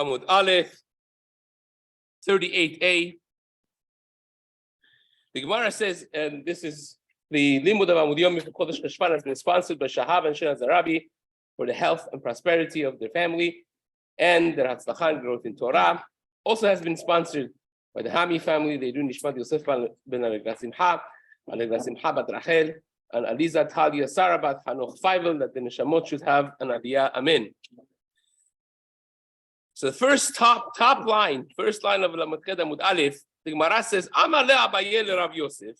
Amud Aleph 38a. The Gemara says, and this is the Limud of Amud Yomi for Kodesh Cheshvan has been sponsored by Shahab and Shinaz Rabbi for the health and prosperity of their family and their Hatzlachan growth in Torah. Also has been sponsored by the Hami family. They do Nishmat Yosef ben Alegra Simcha bat Rachel, and Aliza Talia Sarah bat Hanoch Feivel, that the Neshamot should have an Aliyah. Amen. So the first line of Lamed Amud Aleph, the Gemara says, Amar le Abaye le Rav Yosef,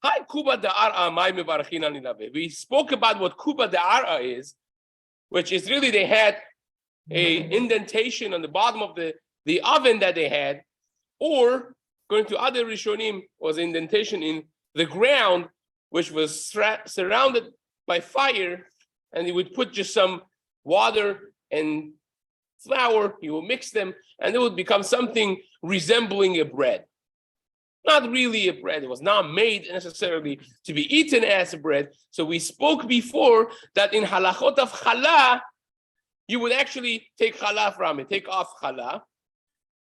Hi Kuba da'ara mai mevarachin ani laveh. We spoke about what Kuba da'ara is, which is really they had a indentation on the bottom of the oven that they had, or going to other Rishonim was indentation in the ground, which was surrounded by fire, and he would put just some water and flour, he will mix them, and it would become something resembling a bread. Not really a bread. It was not made necessarily to be eaten as a bread. So we spoke before that in halachot of challah, you would actually take challah from it, take off challah.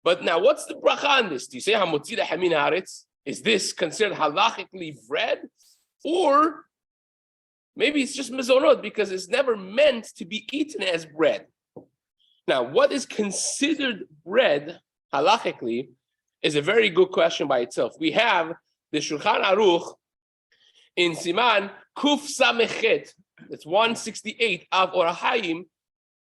But now, what's the bracha on this? Do you say hamotzi lehamin haaretz? Is this considered halachically bread? Or maybe it's just mezonot because it's never meant to be eaten as bread. Now, what is considered bread halachically is a very good question by itself. We have the Shulchan Aruch in Siman Kuf Samechet, that's 168 of Orahayim,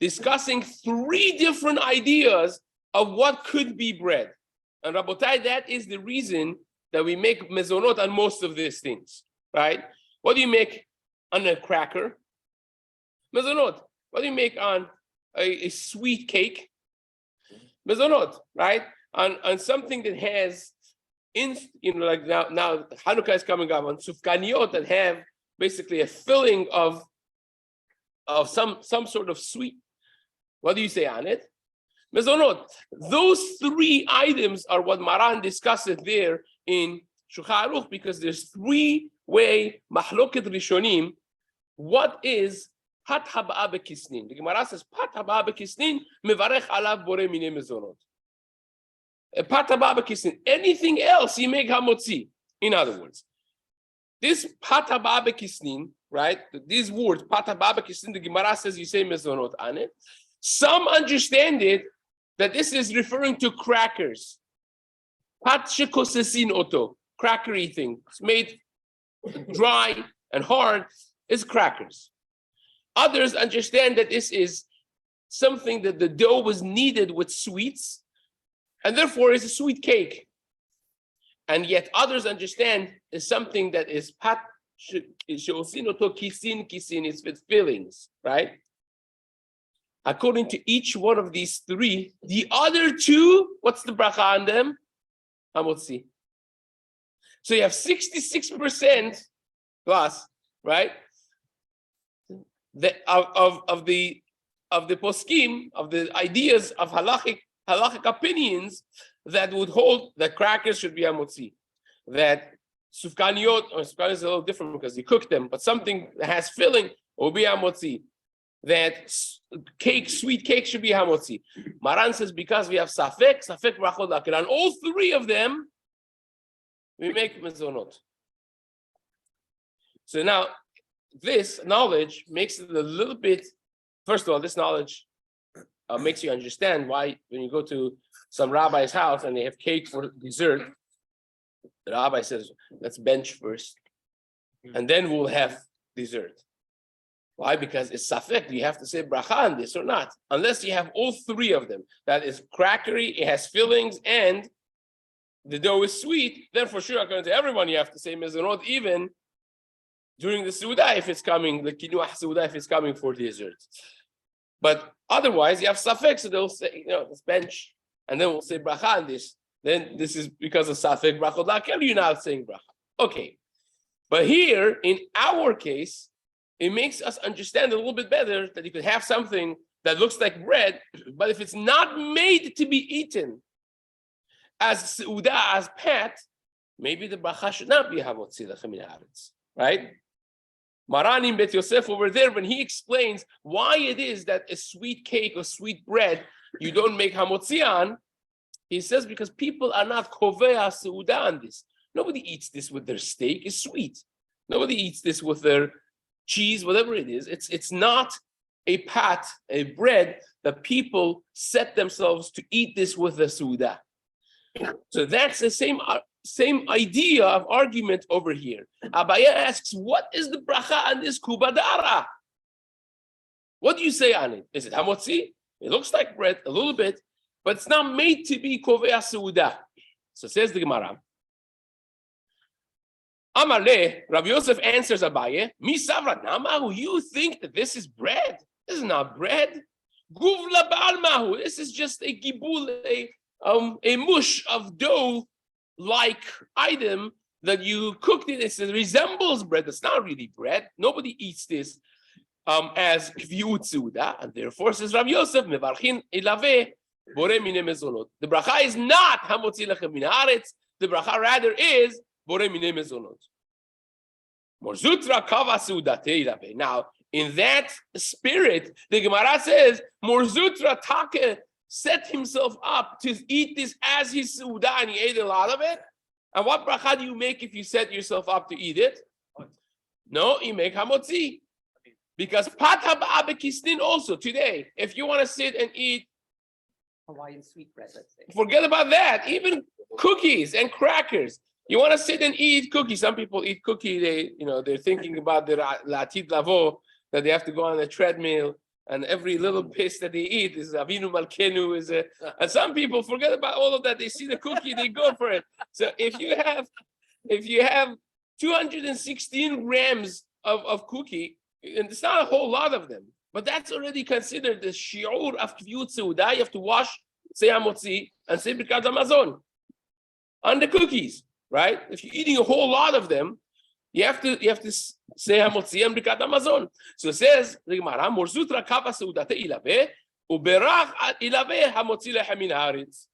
discussing three different ideas of what could be bread. And Rabotai, that is the reason that we make mezonot on most of these things, right? What do you make on a cracker? Mezonot. What do you make on a sweet cake? Mezonot, right? On something that has, like now Hanukkah is coming up, on sufganiyot that have basically a filling of some sort of sweet. What do you say on it? Mezonot. Those three items are what Maran discusses there in Shulchan Aruch, because there's three-way mahloket rishonim. What is pat haba'a bekisnin? The Gemara says pat haba'a bekisnin mevarech alav borei minei mezonot. Pat haba'a bekisnin. Anything else you make hamotzi. In other words, this pat haba'a bekisnin, right? These words pat haba'a bekisnin. The Gemara says you say mezonot on it. Some understand it that this is referring to crackers. Pat shekosesin oto, crackery thing. It's made dry and hard. It's crackers. Others understand that this is something that the dough was kneaded with sweets, and therefore is a sweet cake. And yet others understand is something that is pat shekosesin oto kisin is with fillings, right? According to each one of these three, the other two, what's the bracha on them? Hamotzi. So you have 66% plus, right? Of the poskim, of the ideas of halachic opinions that would hold that crackers should be hamotzi, that sufganiyot, or sufganiyot is a little different because you cook them, but something that has filling will be hamotzi. That sweet cake should be hamotzi. Maran says because we have safek brachot lakir. On all three of them, we make mezonot. So now, this knowledge makes it a little bit. First of all, this knowledge makes you understand why when you go to some rabbi's house and they have cake for dessert, the rabbi says, "Let's bench first, and then we'll have dessert." Why? Because it's safek. You have to say bracha on this or not, unless you have all three of them. That is crackery, it has fillings, and the dough is sweet. Then for sure, according to everyone, you have to say mezonot even during the Suda if it's coming, the kinuah Suda if it's coming for dessert. But otherwise, you have safek, so they'll say, let's bench, and then we'll say bracha on this. Then this is because of safek brachot lakel, you're not saying bracha. Okay, but here in our case, it makes us understand a little bit better that you could have something that looks like bread, but if it's not made to be eaten as seuda, as pat, maybe the bracha should not be hamotzi lechamin haaretz, right? Maran in Bet Yosef over there, when he explains why it is that a sweet cake or sweet bread you don't make hamotzi on? He says because people are not kovea seuda on this. Nobody eats this with their steak. It's sweet. Nobody eats this with their cheese, whatever it is. It's not a pat, a bread that people set themselves to eat this with the seuda. So that's the same idea of argument over here. Abaya asks, what is the bracha on this kuba da'ara? What do you say on it? Is it hamotzi? It looks like bread a little bit, but it's not made to be kovea seuda. So says the Gemara. Amale, Rabbi Yosef answers Abaye, Mi savra namahu, you think that this is bread? This is not bread. Guvla ba'almahu, this is just a gibul, a mush of dough-like item that you cooked it. It resembles bread. It's not really bread. Nobody eats this as kviut seuda, and therefore says Rabbi Yosef, mevarchin ilave bore mine mezonot. The bracha is not hamotzi lechem min haaretz. The bracha rather is bore mine mezonot. Morzutra kava seudate ilave. Now, in that spirit, the Gemara says Morzutra take set himself up to eat this as his seuda, and he ate a lot of it. And what bracha do you make if you set yourself up to eat it? No, you make hamotzi. Because pata ba'abekisnin also today, if you want to sit and eat Hawaiian sweet bread, let's say. Forget about that. Even cookies and crackers. You want to sit and eat cookies. Some people eat cookie. They're thinking about their latit lavo, that they have to go on a treadmill, and every little piece that they eat is Avinu Malkenu. And some people forget about all of that. They see the cookie, they go for it. So if you have 216 grams of cookie, and it's not a whole lot of them, but that's already considered the shi'ur of kviyut seuda. You have to wash, say hamotzi, and say birkat hamazon on the cookies, right? If you're eating a whole lot of them, you have to say hamotzi and birkat hamazon. So it says the Gemara, morzutra kava seudate ilave uberach ilave hamotzi lechem min haaretz.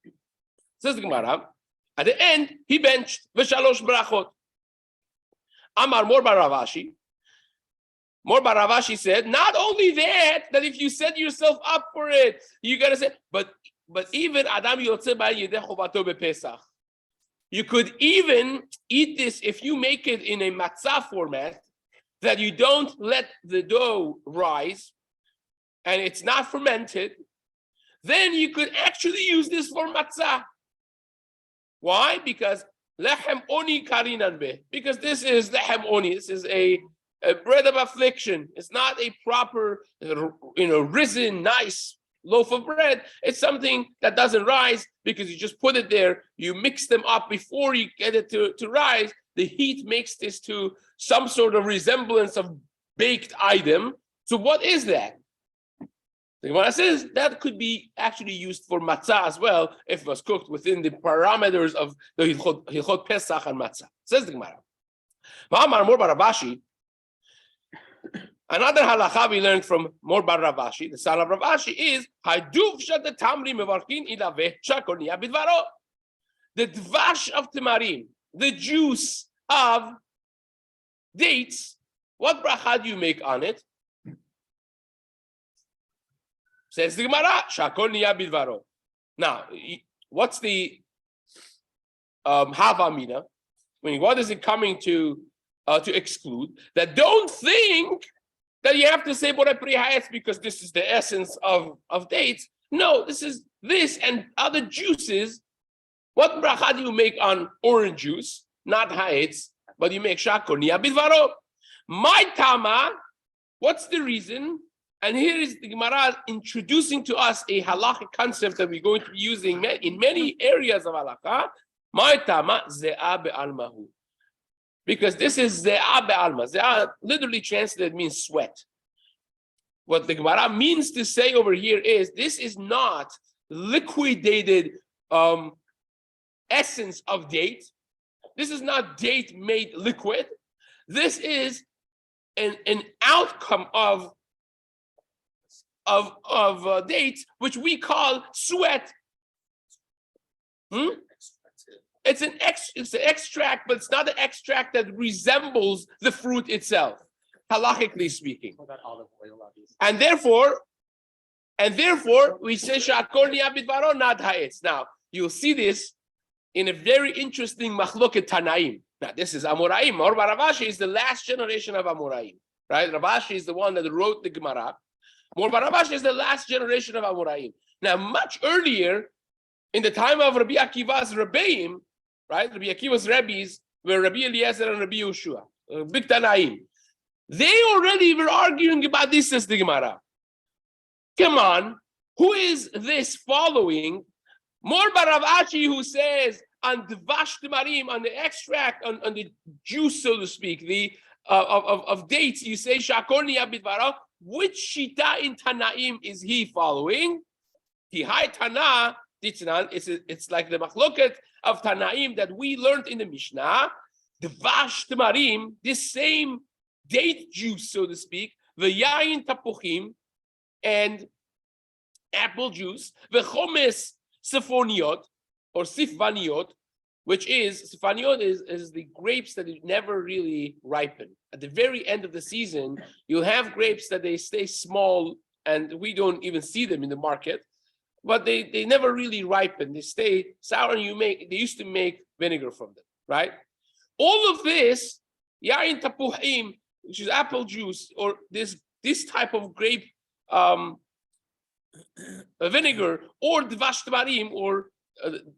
Says the Gemara, at the end he benched v'shalosh berachot. Amar Mor bar Ravashi. Mor bar Ravashi said, not only that if you set yourself up for it, you gotta say, but even Adam Yotze ba yedeh chovato bePesach. You could even eat this if you make it in a matzah format, that you don't let the dough rise and it's not fermented. Then you could actually use this for matzah. Why? Because lechem oni karinan beh. Because this is lechem oni. This is a bread of affliction. It's not a proper, risen, nice loaf of bread. It's something that doesn't rise because you just put it there. You mix them up before you get it to rise. The heat makes this to some sort of resemblance of baked item. So what is that? The Gemara says that could be actually used for matzah as well if it was cooked within the parameters of the Hilchot Pesach and matzah. Says the Gemara. Ma'amar Mor bar Ravashi. Another halacha we learned from Mor bar Ravashi, the son of Ravashi, is Haduv shat tamri mevarchin ilave shakol niya bidvaro. The dvash of tamarim, the juice of dates. What bracha do you make on it? Says the Gemara, shakol niya bidvaro. Now, what's the havamina? What is it coming to exclude? That don't think that you have to say Borei Pri Ha'etz because this is the essence of dates. No, this and other juices. What bracha do you make on orange juice? Not Ha'etz, but you make shakol niya bidvaro. My tama, what's the reason? And here is the Gemara introducing to us a halachic concept that we're going to be using in many areas of halakha. My tama ze'ah be'almahu. Because this is ze'ah be'alma. Ze'ah literally translated means sweat. What the Gemara means to say over here is this is not liquidated essence of date. This is not date made liquid. This is an outcome of dates, which we call sweat. It's an extract, but it's not an extract that resembles the fruit itself, halachically speaking. What about olive oil, obviously? And therefore, And therefore, we say Sha'akol Niya Bidvaro, not Ha'etz. Now, you'll see this in a very interesting Machloket Tanaim. Now, this is Amoraim. Or Rav Ashi is the last generation of Amoraim, right? Rav Ashi is the one that wrote the Gemara. Rav Ashi is the last generation of Amoraim. Now, much earlier, in the time of Rabbi Akiva's Rebbeim, right? Rabbi Akiva's Rabbis were Rabbi Eliezer and Rabbi Yehoshua, big Tanaim. They already were arguing about this as the Gemara. Come on, who is this following? More Rav Ashi, who says on the Dvash Tamarim, on the extract, on the juice, so to speak, the of dates, you say Sha'akol Niya Bidvaro. Which shita in Tanaim is he following? The high Tana, it's like the machloket of Tanaim that we learned in the Mishnah. The Dvash Tamarim, this same date juice, so to speak, the yayin tapuchim, and apple juice, the chomes sifoniot or sifvaniot, which is sifvaniot is the grapes that never really ripen. At the very end of the season, you'll have grapes that they stay small and we don't even see them in the market, but they never really ripen. They stay sour, and they used to make vinegar from them, right? All of this yayin tapuchim, which is apple juice, or this type of grape vinegar, or dvash tamarim, or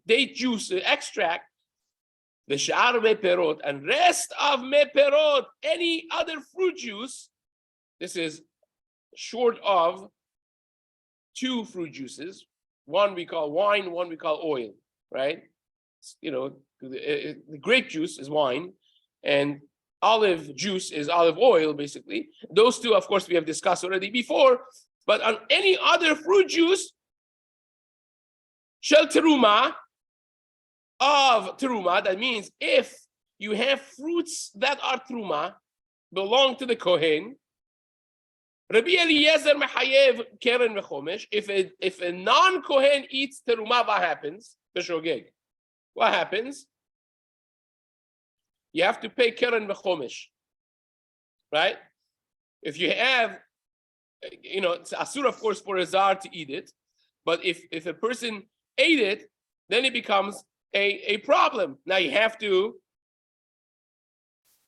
date juice extract, the sha'ar meperot, and rest of meperot, any other fruit juice. This is short of two fruit juices. One we call wine, one we call oil, right? You know, the grape juice is wine, and olive juice is olive oil, basically. Those two, of course, we have discussed already before. But on any other fruit juice, shel teruma, of teruma, that means if you have fruits that are teruma, belong to the kohen, Rabbi Eliezer mechayev keren v'chomesh. If a non-kohen eats teruma, what happens? B'shogeg. What happens? You have to pay keren v'chomesh, right? If you have, it's asur, of course, for a zar to eat it, but if a person ate it, then it becomes a problem. Now you have to,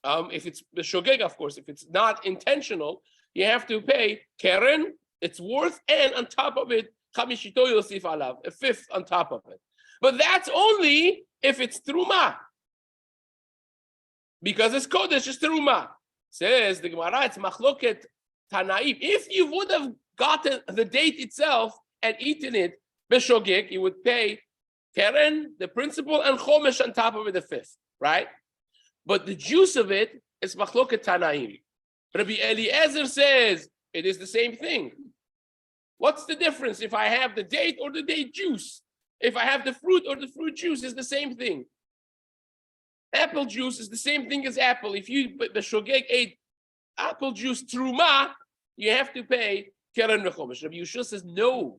if it's shogeg, of course, if it's not intentional, you have to pay keren, its worth, and on top of it, chamishito yosif alav, a fifth on top of it. But that's only if it's teruma, because it's kodesh, it's teruma. Says the Gemara, it's machloket Tanaim. If you would have gotten the date itself and eaten it, beshogeg, you would pay keren, the principal, and chomesh on top of it, the fifth, right? But the juice of it is machloket Tanaim. Rabbi Eliezer says it is the same thing. What's the difference if I have the date or the date juice? If I have the fruit or the fruit juice, is the same thing. Apple juice is the same thing as apple. If you the shogeg ate apple juice truma, you have to pay keren v'chomesh. Rabbi Yehoshua says no.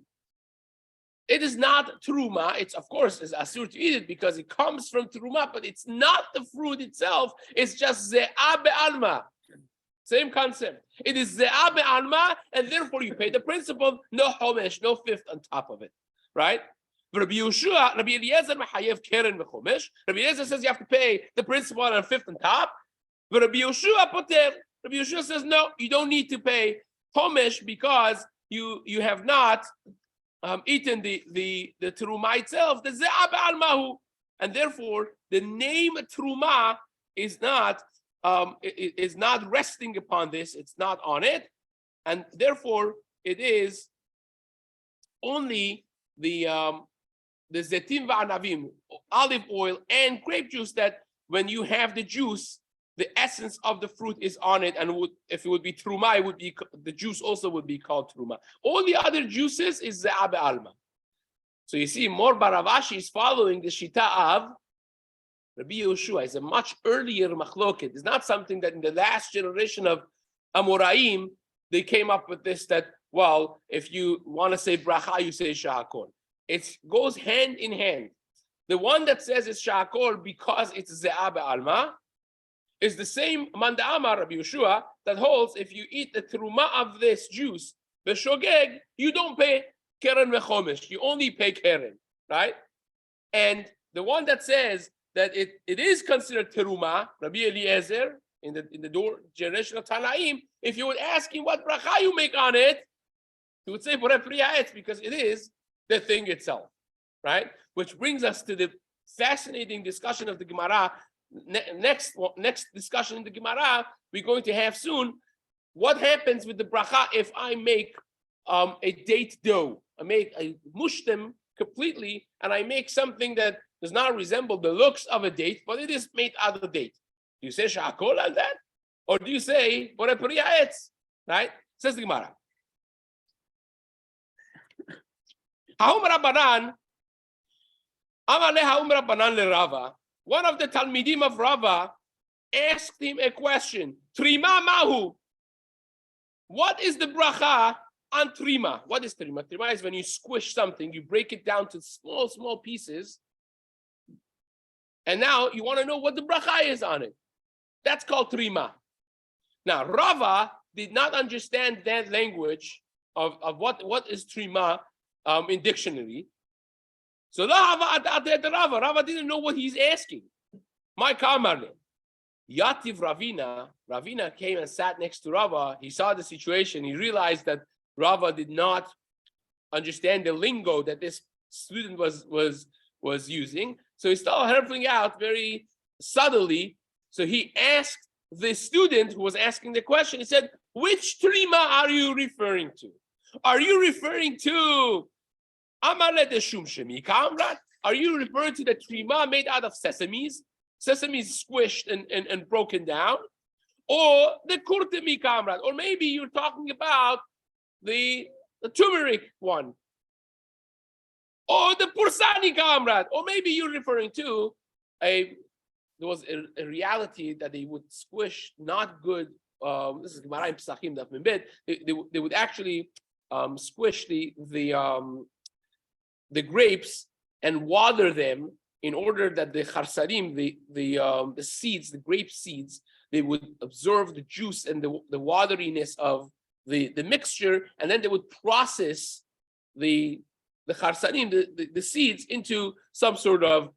It is not truma. It's, of course, it's asur to eat it because it comes from truma, but it's not the fruit itself. It's just ze'ah be'alma. Same concept. It is ze'ah be'alma, and therefore you pay the principal, no chomesh, no fifth on top of it, right? Rabbi Yehoshua, Rabbi Eliezer mechayev keren v'chomesh. Rabbi Eliezer says you have to pay the principal and a fifth on top. But Rabbi Yehoshua poter. Rabbi Yehoshua says no, you don't need to pay chomesh because you have not eaten the teruma itself, the ze'ah ba'almahu, and therefore the name teruma is not resting upon this. It's not on it, and therefore it is only the zetim va'anavim, olive oil and grape juice, that when you have the juice, the essence of the fruit is on it, and if it would be truma, it would be, the juice also would be called truma. All the other juices is ze'ah be'alma. So you see, more Rav Ashi is following the shita of Rabbi Yehoshua. It's a much earlier machloket. It's not something that in the last generation of Amoraim they came up with this, that, well, if you want to say bracha, you say sha'akol. It goes hand in hand. The one that says it's sha'akol because it's ze'ah be'alma is the same Manda Amar Rabbi Yehoshua that holds if you eat the teruma of this juice B'shogeg, you don't pay keren v'chomesh. You only pay keren, right? And the one that says that it is considered teruma, Rabbi Eliezer, in the generation of Tanaim, if you would ask him what bracha you make on it, he would say borei pri ha'etz, because it is the thing itself, right? Which brings us to the fascinating discussion of the Gemara. Next discussion in the Gemara we're going to have soon. What happens with the bracha if I make a date dough? I mush them completely, and I make something that does not resemble the looks of a date, but it is made out of date. Do you say sha'akol on that? Or do you say borei pri ha'etz? Right? Says the Gemara. Ha'um Rabbanan, Amale Ha'um Rabbanan le Rava. One of the Talmidim of Rava asked him a question. Trima mahu. What is the bracha on trima? What is trima? Trima is when you squish something, you break it down to small, small pieces. And now you want to know what the bracha is on it. That's called trima. Now, Rava did not understand that language of what is trima in dictionary. So Rava didn't know what he's asking. My kamarle. Yativ Ravina came and sat next to Rava. He saw the situation. He realized that Rava did not understand the lingo that this student was using. So he started helping out very subtly. So he asked the student who was asking the question, he said, which trima are you referring to? Are you referring to Amale de Shum Shemi Kamrat? Are you referring to the trima made out of sesames squished and broken down? Or the Kurtemi Kamrat? Or maybe you're talking about the turmeric one? Or the Pursani Kamrat? Or maybe you're referring to there was a reality that they would squish not good. This is Gemara in Pesachim Daf Mem Bet. They would actually squish the grapes and water them in order that the charsarim, the seeds, the grape seeds, they would absorb the juice and the wateriness of the mixture, and then they would process the charsarim, the seeds, into some sort of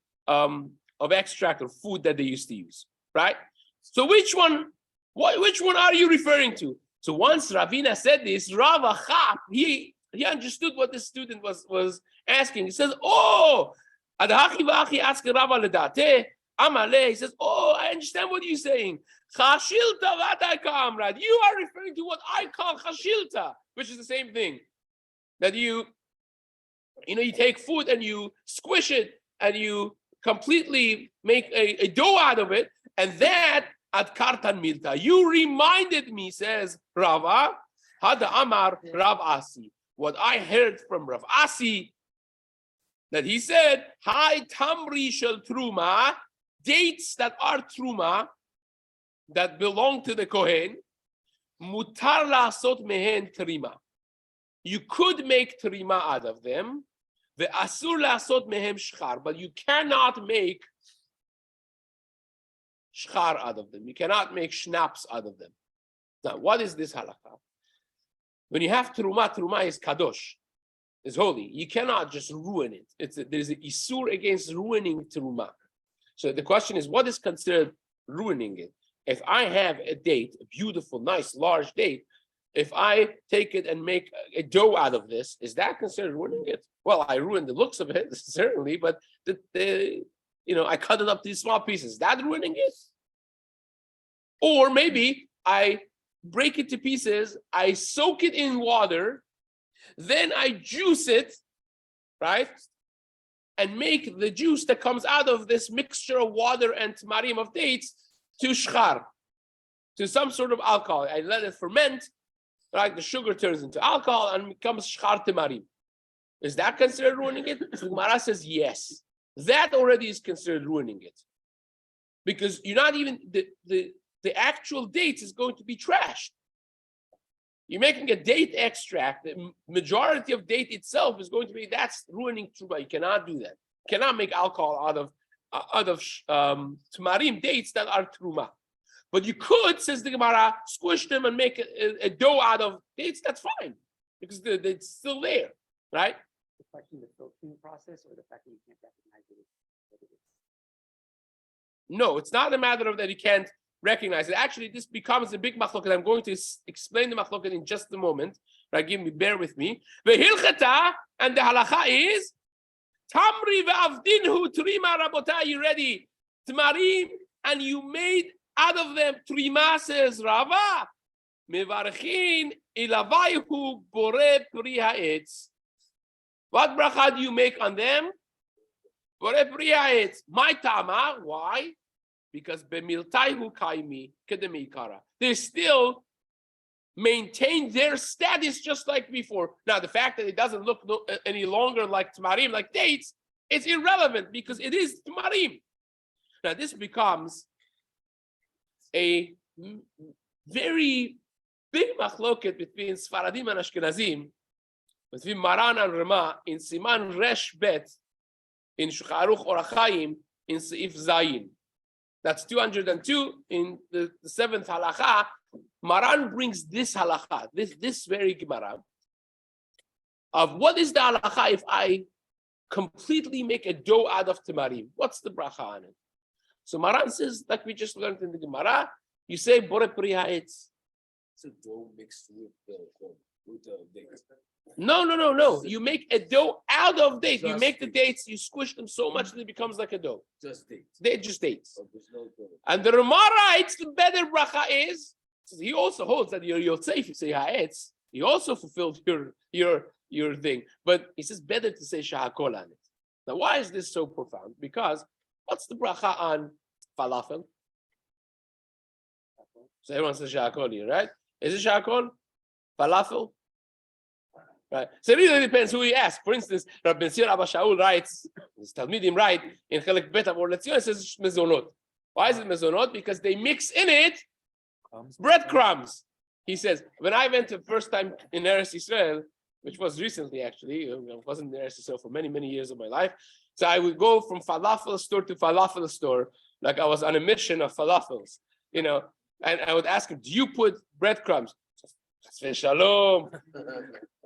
extract or food that they used to use, right? So which one are you referring to? So once Ravina said this, Rava Chap, he understood what the student was asking. He says, oh, Adachi v'achi ask Rava ledate, Amale. He says, oh, I understand what you're saying. Chashilta v'atai kamrad. You are referring to what I call chashilta, which is the same thing. That you take food and you squish it and you completely make a dough out of it, and that at kartan milta. You reminded me, says Rava, Hada Amar Rav Asi. What I heard from Rav Asi, that he said, Hai Tamri Shel Truma, dates that are Truma, that belong to the Kohen, Mutar La'asot Mehen Trima. You could make Trima out of them, the Asur La'asot Mehem Shchar, but you cannot make Shchar out of them. You cannot make schnapps out of them. Now, what is this halakha? When you have Truma is Kadosh. It's holy. You cannot just ruin it. There's an isur against ruining Truma. So the question is, what is considered ruining it? If I have a date, a beautiful, nice, large date, if I take it and make a dough out of this, is that considered ruining it? Well, I ruined the looks of it, certainly, but I cut it up to these small pieces. Is that ruining it? Or maybe I break it to pieces, I soak it in water, then I juice it, right? And make the juice that comes out of this mixture of water and tamarim of dates to shchar, to some sort of alcohol. I let it ferment, right? The sugar turns into alcohol and becomes shchar tamarim. Is that considered ruining it? So Gemara says yes. That already is considered ruining it. Because you're not even, the actual dates is going to be trashed. You're making a date extract. The majority of date itself is going to be, that's ruining truma. You cannot do that. You cannot make alcohol out of tamarim, dates that are truma. But you could, says the Gemara, squish them and make a dough out of dates. That's fine. because it's still there, right? Reflecting the filtering process or the fact that you can't recognize it. No, it's not a matter of that you can't recognize it. Actually, this becomes a big machloket. I'm going to explain the machloket in just a moment. Right? Bear with me. Vehilchata, and the halacha is Tamri ve'avdinhu trima rabota. You ready? Tmarim, and you made out of them trima, says Rava. Mevarchin ilavayhu bore pri ha'etz. What bracha do you make on them? Bore pri ha'etz. My tama. Why? Because bemiltaihu kaimi kedemikara. They still maintain their status just like before. Now, the fact that it doesn't look any longer like tamarim, like dates, it's irrelevant because it is tamarim. Now, this becomes a very big machloket between Sfaradim and Ashkenazim, between Maran and Rama in Siman Resh Bet, in Shulchan Aruch Orach Chaim, in Seif Zayin. That's 202 in the seventh halacha. Maran brings this halacha, this very Gemara, of what is the halacha if I completely make a dough out of tamarim? What's the bracha on it? So Maran says, like we just learned in the Gemara, you say bore pri ha'etz. It's a dough mixed with the dates. No. You make a dough out of dates. You Just make the dates. dates, you squish them so much that it becomes like a dough. Just dates. They're just dates. Oh, there's no dough. And the Rama writes, the better bracha is, he also holds that you're yotzei if you say ha'etz. He also fulfilled your thing. But he says better to say shahakol on it. Now, why is this so profound? Because what's the bracha on falafel? So everyone says shahakol here, right? Is it shahakol? Falafel? Right. So it really depends who you ask. For instance, Rabbi Abba Shaul writes, his Talmidim write in Chelek Bet of Or Letzion, it says mezonot. Why is it mezonot? Because they mix in it breadcrumbs. He says, when I went the first time in Eretz Yisrael, which was recently actually, I wasn't in Eretz Yisrael for many, many years of my life. So I would go from falafel store to falafel store, like I was on a mission of falafels, and I would ask him, do you put breadcrumbs? Shalom.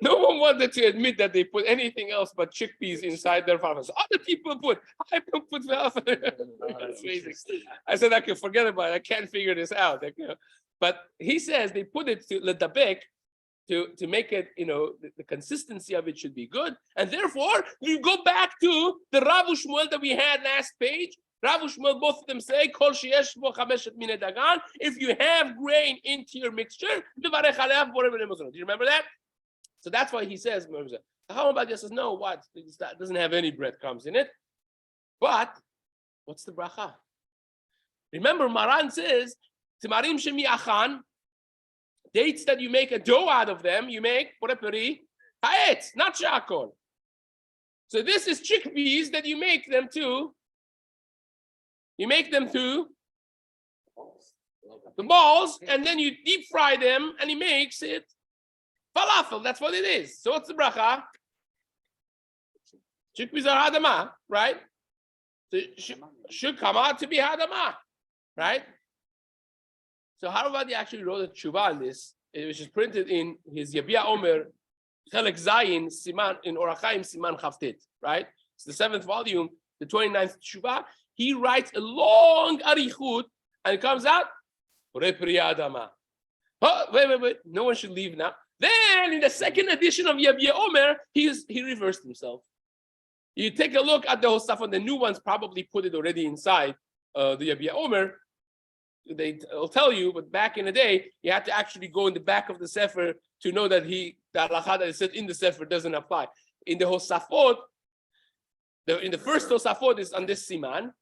No one wanted to admit that they put anything else but chickpeas inside their falafel. So other people I don't put falafel. That's amazing. I said, I can forget about it. I can't figure this out. But he says they put it to ledabek to make it, the consistency of it should be good. And therefore, you go back to the Rav Shmuel that we had last page. Rav Shmuel, both of them say, Kol sheyesh bo chameshet min dagan. If you have grain into your mixture, do you remember that? So that's why he says, how about this? Says, no, what? That doesn't have any breadcrumbs in it. But what's the bracha? Remember, Maran says, Timarim shemi achan, dates that you make a dough out of them, you make poreperi ha'etz, not shakol. So this is chickpeas that you make them to. You make them to the balls, and then you deep fry them, and he makes it falafel. That's what it is. So what's the bracha? Chickpeas are hadama, right? So should come out to be hadama, right? So Harvard actually wrote a tshuva on this, which is printed in his Yabia Omer, Chelek Zayin, Siman, in Orach Chaim, Siman Chavtet, right? It's the 7th volume, the 29th tshuva. He writes a long arichut, and it comes out, oh, wait, no one should leave now. Then in the second edition of Yabia Omer, he reversed himself. You take a look at the whole stuff, and the new ones probably put it already inside the Yabia Omer. They'll tell you, but back in the day, you had to actually go in the back of the Sefer to know that the halacha that is said in the Sefer doesn't apply. In the Hosafot, in the first Hosafot is on this Siman,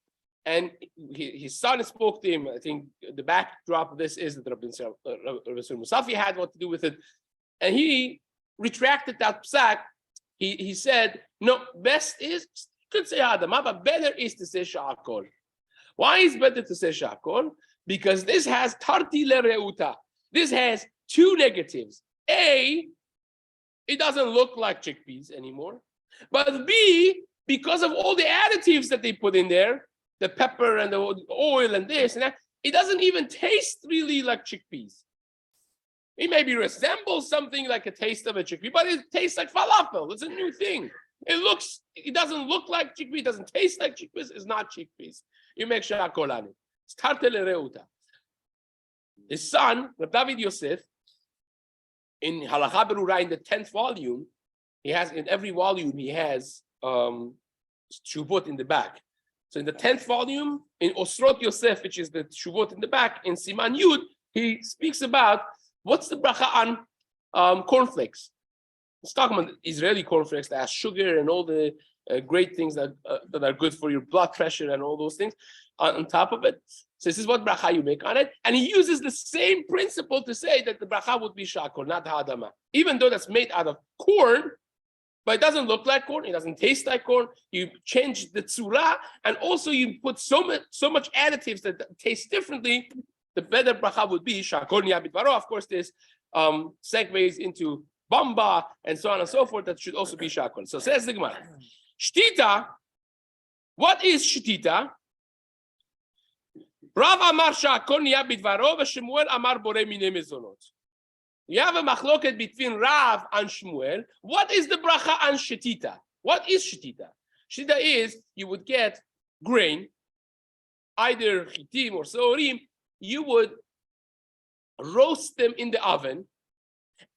and his son spoke to him. I think the backdrop of this is that Rabbi Musafi had what to do with it, and he retracted that psak. He said, no, best is, you could say Adama, but better is to say Sha'akol. Why is better to say Sha'akol? Because this has tarti lereuta. This has two negatives. A, it doesn't look like chickpeas anymore. But B, because of all the additives that they put in there, the pepper and the oil and this and that, it doesn't even taste really like chickpeas. It maybe resembles something like a taste of a chickpea, but it tastes like falafel. It's a new thing. It doesn't look like chickpea, it doesn't taste like chickpeas, it's not chickpeas. You make shakol on it. Starte lereuta. His son, Rabbi David Yosef, in Halacha Berura, in the 10th volume, he has, in every volume, he has Shuvot in the back. So in the 10th volume, in Osrot Yosef, which is the Shuvot in the back, in Siman Yud, he speaks about what's the bracha on cornflakes. He's talking about Israeli cornflakes that has sugar and all the great things that are good for your blood pressure and all those things on top of it. So this is what bracha you make on it. And he uses the same principle to say that the bracha would be shakol, not ha'adama. Even though that's made out of corn, but it doesn't look like corn, it doesn't taste like corn. You change the tzura, and also you put so much additives that taste differently. The better bracha would be shakol niyabit baro. Of course, this segues into bamba and so on and so forth. That should also be shakol. So says the Gemara, shtita. What is shtita? Rav amar shakol niyabit baro, v'Shmuel amar borei minei mezonot. You have a machloket between Rav and Shmuel. What is the bracha on shetita? What is shetita? Shetita is you would get grain, either chitim or seorim. You would roast them in the oven.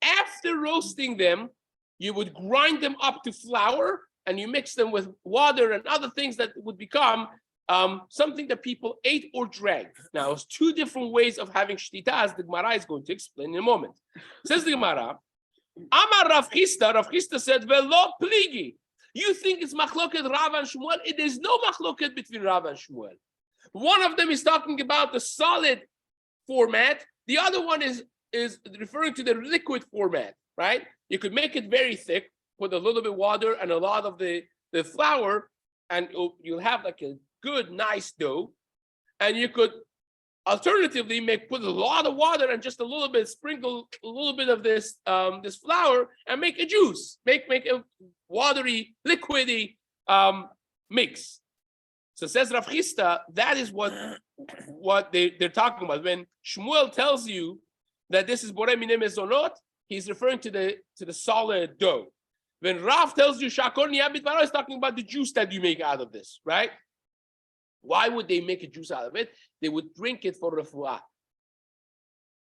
After roasting them, you would grind them up to flour, and you mix them with water and other things that would become something that people ate or drank. Now, it's two different ways of having shtita, as the Gemara is going to explain in a moment. Says the Gemara, Amar Rav Chisda said, Velo pligi. You think it's machloket Rav and Shmuel? It is no machloket between Rav and Shmuel. One of them is talking about the solid format. The other one is referring to the liquid format, right? You could make it very thick, put a little bit of water and a lot of the flour, and you'll have like a good, nice dough. And you could alternatively put a lot of water and just a little bit, sprinkle a little bit of this flour and make a juice, make a watery, liquidy mix. So says Rav Chisda, that is what they're talking about. When Shmuel tells you that this is borei minei mezonot, he's referring to the solid dough. When Rav tells you shakol niyabit baro, he's talking about the juice that you make out of this, right? Why would they make a juice out of it? They would drink it for refuah.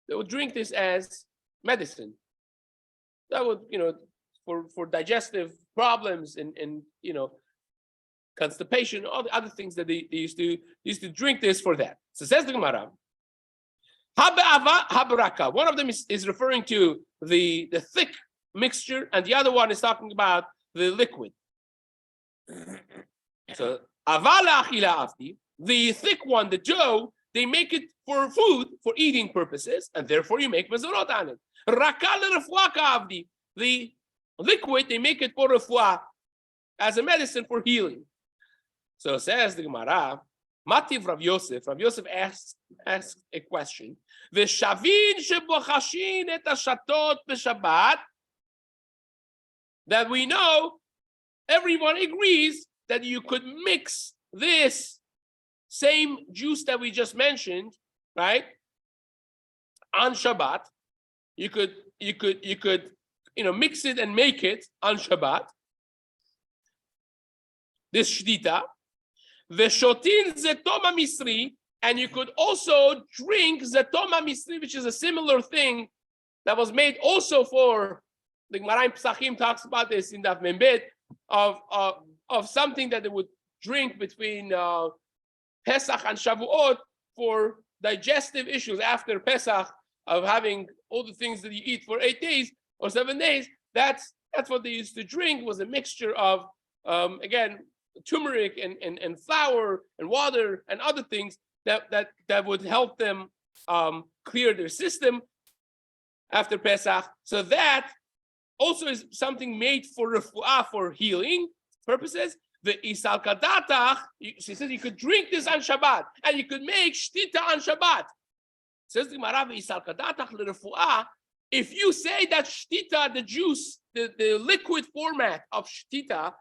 They would drink this as medicine. That would, for digestive problems and constipation, all the other things that they used to drink this for that. So says the Gemara, habaraka. One of them is referring to the thick mixture, and the other one is talking about the liquid. So avala achila afti, the thick one, the dough, they make it for food, for eating purposes, and therefore you make mezonot on it. Rakal refuah avdi, the liquid, they make it for refuah, as a medicine for healing. So says the Gemara, Mativ Rav Yosef. Rav Yosef asks a question. V'shavin shebochashin et hashatot b'Shabbat. That we know, everyone agrees that you could mix this same juice that we just mentioned, right? On Shabbat, you could mix it and make it on Shabbat. This shdita, v'shotin zetoma misri, and you could also drink zetoma misri, which is a similar thing that was made also for the Gemara in Pesachim talks about this in Daf Membet of something that they would drink between Pesach and Shavuot for digestive issues after Pesach, of having all the things that you eat for 8 days or 7 days. That's what they used to drink, was a mixture of again, turmeric and flour and water and other things that would help them clear their system after Pesach. So that also is something made for refuah, for healing purposes. The isal kadatach, she says you could drink this on Shabbat, and you could make shtita on Shabbat. Says the Gemara, isal kadatach lerefuah. If you say that shtita, the juice, the liquid format of shtita,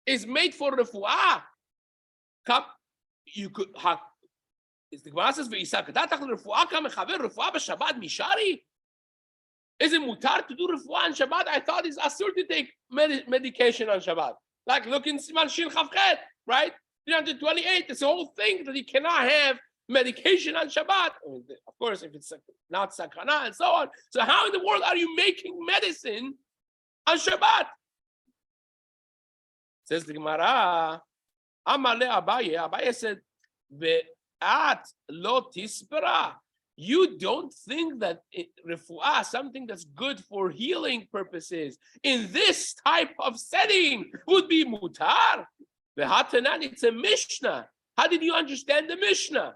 is made for refuah, you could have. The Gemara says, "V'isal kadatach lerefuah kamechaver refuah b'Shabbat mishari." Is it mutar to do refuah on Shabbat? I thought it's asur to take medication on Shabbat. Like look in Siman Shin Chavchet, right? 328. It's a whole thing that you cannot have medication on Shabbat. Of course, if it's not sakana and so on. So how in the world are you making medicine on Shabbat? Says the Gemara, Amale Abaye. Abaye said, Ve'at lo tispera. You don't think that refuah, something that's good for healing purposes, in this type of setting would be mutar? V'hatanan, it's a Mishnah. How did you understand the Mishnah?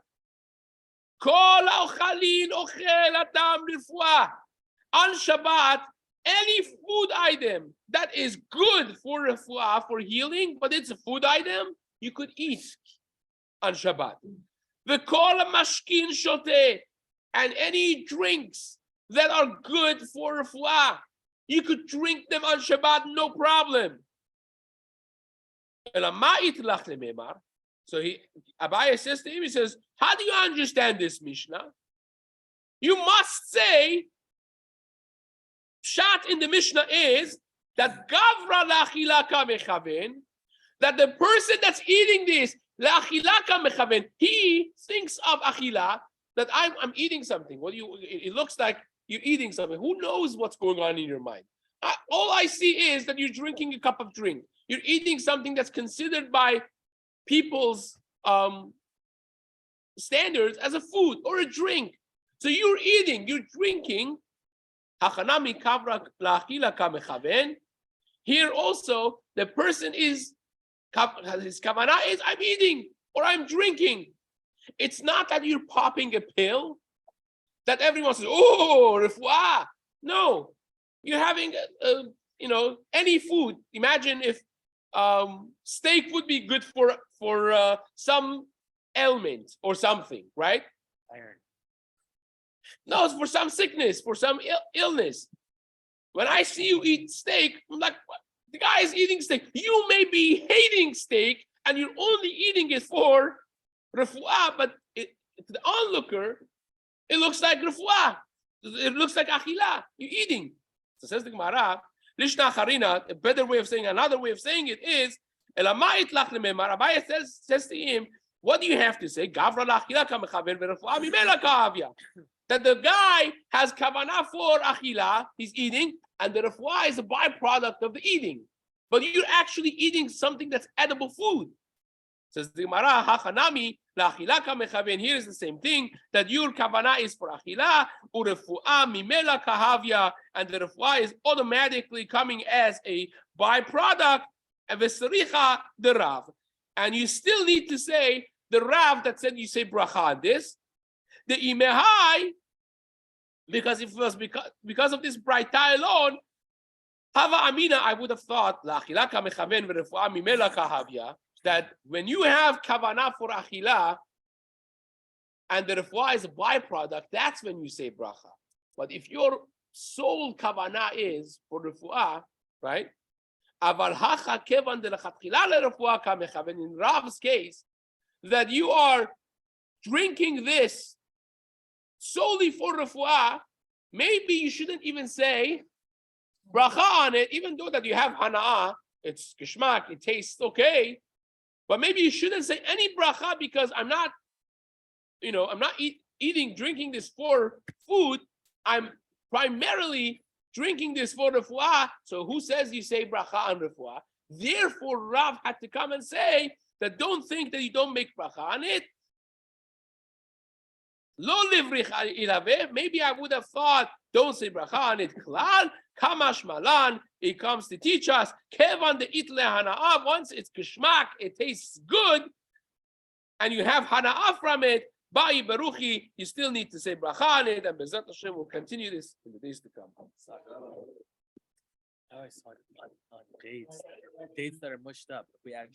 Kol ha'ochalin ochel adam refuah. On Shabbat, any food item that is good for refuah, for healing, but it's a food item, you could eat on Shabbat. V'kol ha'mashkin shoteh. And any drinks that are good for refuah, you could drink them on Shabbat, no problem. So Abaye says to him, he says, how do you understand this Mishnah? You must say, Pshat in the Mishnah is that Gavra la'achilaka mechaven, that the person that's eating this, la'achilaka mechaven, he thinks of achila, that I'm eating something. It looks like you're eating something. Who knows what's going on in your mind? All I see is that you're drinking a cup of drink. You're eating something that's considered by people's standards as a food or a drink. So you're eating, you're drinking. Here also, the person his kavanah is, I'm eating or I'm drinking. It's not that you're popping a pill that everyone says, oh, refuah. No, you're having, any food. Imagine if steak would be good for some ailment or something, right? Iron. No, it's for some sickness, for some illness. When I see you eat steak, I'm like, what? The guy is eating steak. You may be hating steak and you're only eating it for refuah, but to the onlooker, it looks like refuah. It looks like achila. You're eating. So says the Gemara, Lishna Harina, a better way of saying, another way of saying it is, Abaye says to him, what do you have to say? That the guy has kavanah for achila, he's eating, and the refuah is a byproduct of the eating. But you're actually eating something that's edible food. Says the Gemara, hachanami la'achilaka mechaven. Here is the same thing, that your kavanah is for achila, urefuah mimela kahavya, and the refuah is automatically coming as a byproduct, and vesericha the rav. And you still need to say the rav that said you say bracha on this. The imehai, because if it was because of this braita alone, hava amina, I would have thought la'achilaka mechaven v'refuah mimela kahavya, that when you have kavanah for achila and the refuah is a byproduct, that's when you say bracha. But if your sole kavanah is for refuah, right? Aval hacha kevan de lechatchila lerefuah kamechaven. In Rav's case, that you are drinking this solely for refuah, maybe you shouldn't even say bracha on it, even though that you have hana'ah, it's kishmak, it tastes okay. But maybe you shouldn't say any bracha because I'm not drinking this for food. I'm primarily drinking this for refuah. So who says you say bracha on refuah? Therefore, Rav had to come and say that don't think that you don't make bracha on it. Lo livrich ilave. Maybe I would have thought don't say bracha on it. Klal kamash malan. It comes to teach us kevan de itle hana'ah. Once it's kishmak, it tastes good, and you have hana'ah from it. Ba'i beruchi. You still need to say bracha on it, and Bezat Hashem will continue this in the days to come. I always talk on dates that are mushed up. We actually